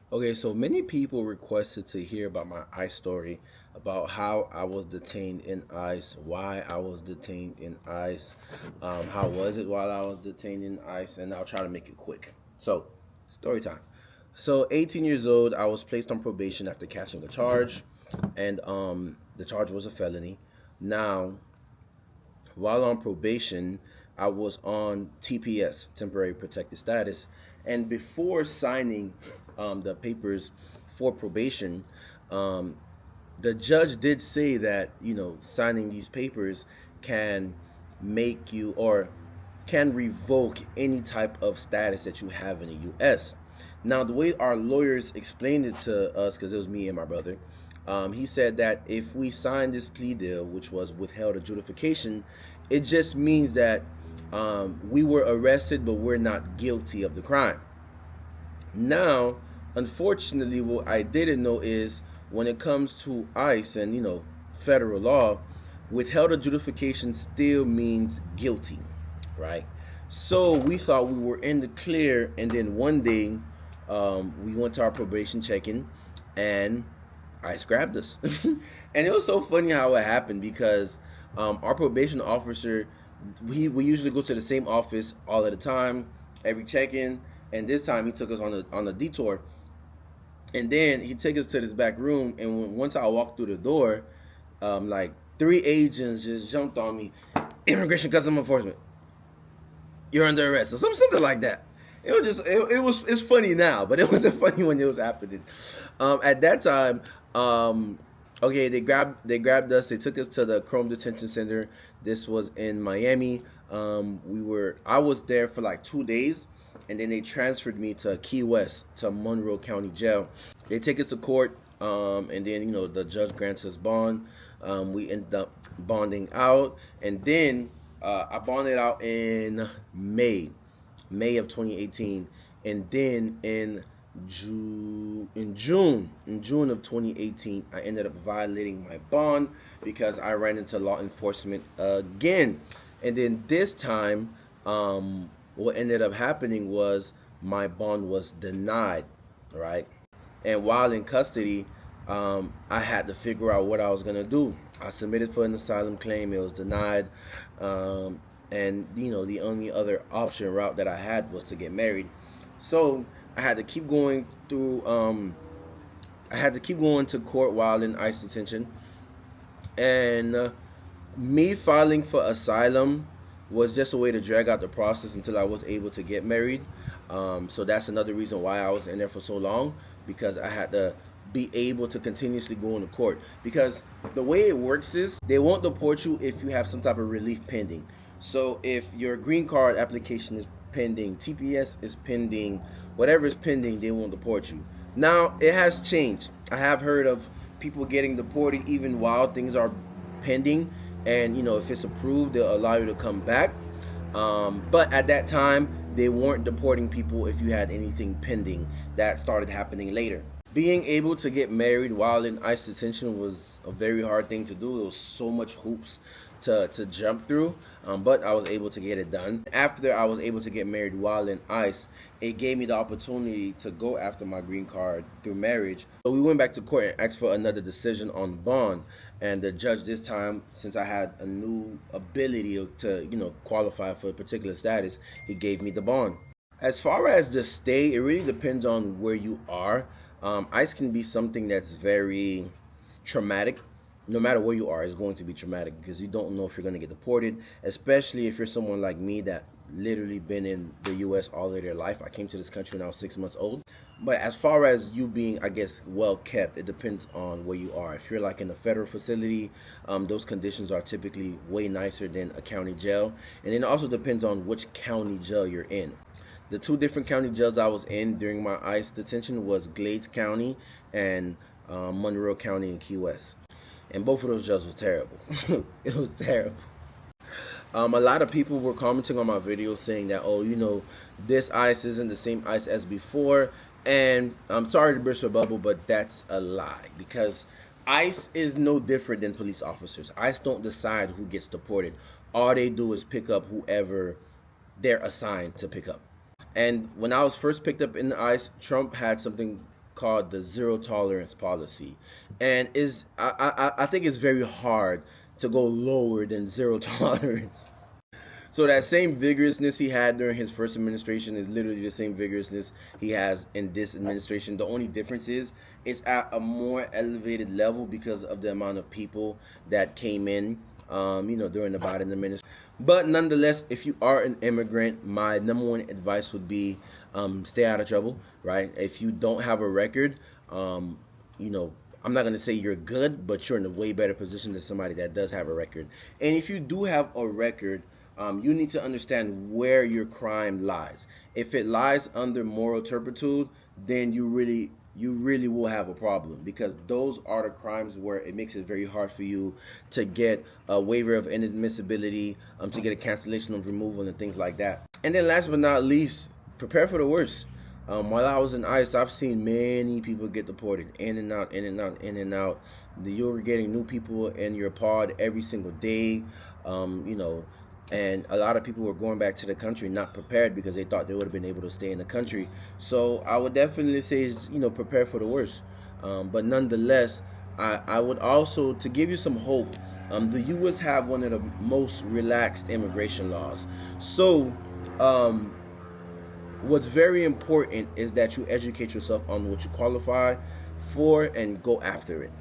Okay, so many people requested to hear about my ICE story, about how I was detained in ICE, why I was detained in ICE, how was it while I was detained in ICE, and I'll try to make it quick. So, story time. So, 18 years old, I was placed on probation after catching a charge, and the charge was a felony. Now, while on probation, I was on TPS, temporary protected status, and before signing the papers for probation, um, the judge did say that signing these papers can make you or can revoke any type of status that you have in the U.S. Now, the way our lawyers explained it to us, because it was me and my brother, he said that if we signed this plea deal, which was withheld adjudication, it just means that we were arrested, but we're not guilty of the crime. Now, unfortunately, what I didn't know is when it comes to ICE and federal law, withheld adjudication still means guilty, right? So we thought we were in the clear, and then one day we went to our probation check-in, and ICE grabbed us, and it was so funny how it happened because our probation officer, we usually go to the same office all at a time, every check-in, and this time he took us on a detour, and then he took us to this back room, and once I walked through the door, like three agents just jumped on me, immigration custom enforcement, you're under arrest, or something like that. It was just it's funny now, but it wasn't funny when it was happening. At that time, okay, they grabbed us. They took us to the Chrome Detention Center. This was in Miami. I was there for like 2 days, and then they transferred me to Key West to Monroe County Jail. They take us to court, and then the judge grants us bond. We ended up bonding out, and then I bonded out in May of 2018, and then in June of 2018, I ended up violating my bond because I ran into law enforcement again, and then this time, what ended up happening was my bond was denied, right? And while in custody, I had to figure out what I was gonna do. I submitted for an asylum claim; it was denied, and the only other option route that I had was to get married. So I had to keep going through. I had to keep going to court while in ICE detention, and me filing for asylum was just a way to drag out the process until I was able to get married. So that's another reason why I was in there for so long, because I had to be able to continuously go into court. Because the way it works is they won't deport you if you have some type of relief pending. So if your green card application is pending, TPS is pending, whatever is pending, they won't deport you. Now it has changed. I have heard of people getting deported even while things are pending, and if it's approved, they'll allow you to come back. But at that time, they weren't deporting people if you had anything pending. That started happening later. Being able to get married while in ICE detention was a very hard thing to do. It was so much hoops to jump through, but I was able to get it done. After I was able to get married while in ICE, it gave me the opportunity to go after my green card through marriage. So we went back to court and asked for another decision on bond. And the judge this time, since I had a new ability to, qualify for a particular status, he gave me the bond. As far as the stay, it really depends on where you are. ICE can be something that's very traumatic. No matter where you are, it's going to be traumatic because you don't know if you're going to get deported, especially if you're someone like me that literally been in the U.S. all of their life. I came to this country when I was 6 months old. But as far as you being, I guess, well kept, it depends on where you are. If you're like in a federal facility, those conditions are typically way nicer than a county jail. And it also depends on which county jail you're in. The two different county jails I was in during my ICE detention was Glades County and Monroe County in Key West. And both of those jails was terrible. It was terrible. A lot of people were commenting on my videos saying that, oh, this ICE isn't the same ICE as before. And I'm sorry to burst your bubble, but that's a lie, because ICE is no different than police officers. ICE don't decide who gets deported. All they do is pick up whoever they're assigned to pick up. And when I was first picked up in the ICE, Trump had something called the zero tolerance policy, and I think it's very hard to go lower than zero tolerance. So that same vigorousness he had during his first administration is literally the same vigorousness he has in this administration. The only difference is it's at a more elevated level because of the amount of people that came in, during the Biden administration. But nonetheless, if you are an immigrant, my number one advice would be stay out of trouble, right? If you don't have a record, I'm not going to say you're good, but you're in a way better position than somebody that does have a record. And if you do have a record, you need to understand where your crime lies. If it lies under moral turpitude, then you really will have a problem, because those are the crimes where it makes it very hard for you to get a waiver of inadmissibility, to get a cancellation of removal and things like that. And then last but not least, prepare for the worst. While I was in ICE, I've seen many people get deported, in and out, in and out, in and out. You're getting new people in your pod every single day, and a lot of people were going back to the country not prepared because they thought they would have been able to stay in the country. So I would definitely say, prepare for the worst. But nonetheless, I would also, to give you some hope, the U.S. have one of the most relaxed immigration laws. So what's very important is that you educate yourself on what you qualify for and go after it.